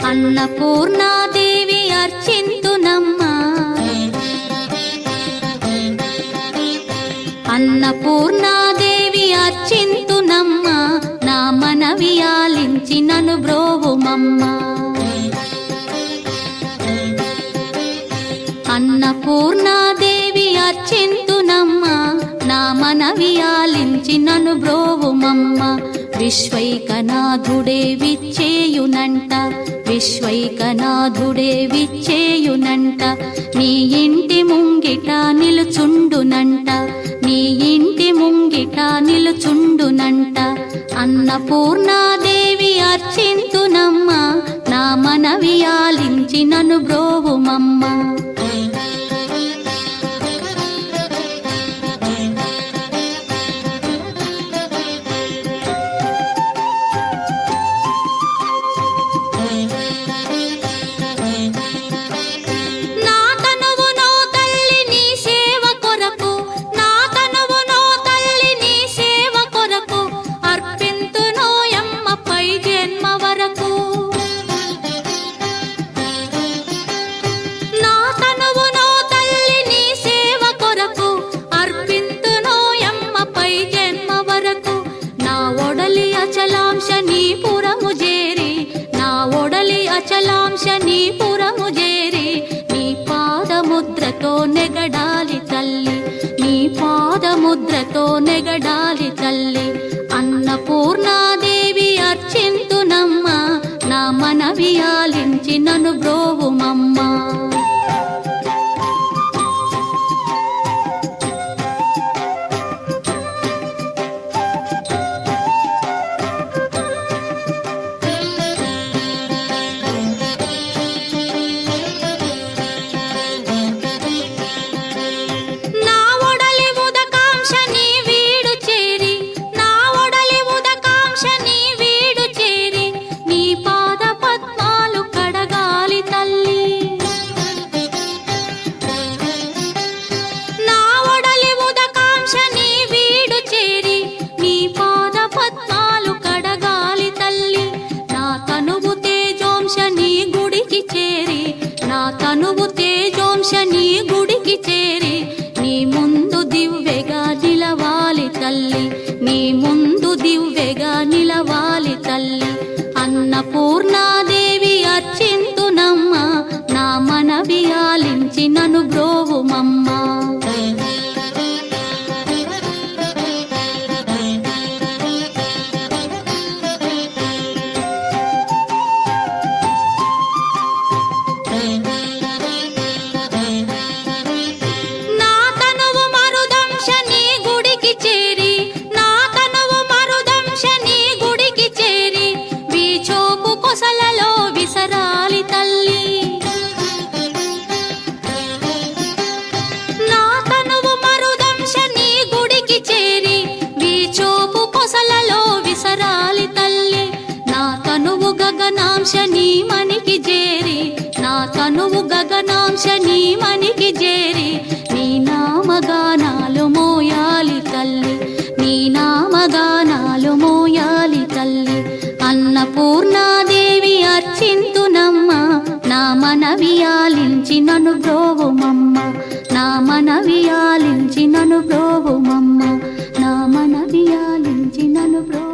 అన్నపూర్ణాదేవి అర్చింతునమ్మా, అన్నపూర్ణాదేవి అర్చింతునమ్మా, నా మనవి ఆలించి నన్ను బ్రోవుమమ్మా. అన్నపూర్ణాదేవి అర్చింతునమ్మా, నా మనవి ఆలించి నన్ను బ్రోవుమమ్మా. విశ్వైకనాథుడే విచ్చేయునంట, విశ్వైకనాథుడే విచ్చేయునంట, నీ ఇంటి ముంగిట నిలుచుండునంట, నీ ఇంటి ముంగిట నిలుచుండునంట. అన్నపూర్ణాదేవి అర్చింతునమ్మా, నా మనవి ఆలించి నన్ను బ్రోవుమమ్మా. అచలాంశ నీ పురము చేరి, నీ పాదముద్రతో నెగడాలి తల్లి, నీ పాదముద్రతో నెగడాలి తల్లి. అన్నపూర్ణాదేవి అర్చింతునమ్మా, నా మనవి ఆలించి నన్ను బ్రోవుమమ్మా. తనువు తేజోంశ నీ గుడికి చేరి, నీ ముందు దివ్వెగా నిలవాలి తల్లి, నీ ముందు దివ్వెగా నిలవాలి తల్లి. అన్నపూర్ణాదేవి అర్చింతునమ్మా, నా మనవి ఆలించి నన్ను బ్రోవుమమ్మా. గగనాంశ నీ మనికి చేరి, నా తనువు గగనాంశ నీ మనికి చేరి, నీ నామగానాలు మోయాలి తల్లి, నీ నామగానాలు మోయాలి తల్లి. అన్నపూర్ణాదేవి అర్చింతునమ్మా, నా మనవి ఆలించి నన్ను బ్రోవుమమ్మా, నా మనవి ఆలించి నన్ను బ్రోవుమమ్మా, నా మనవి ఆలించి నన్ను బ్రో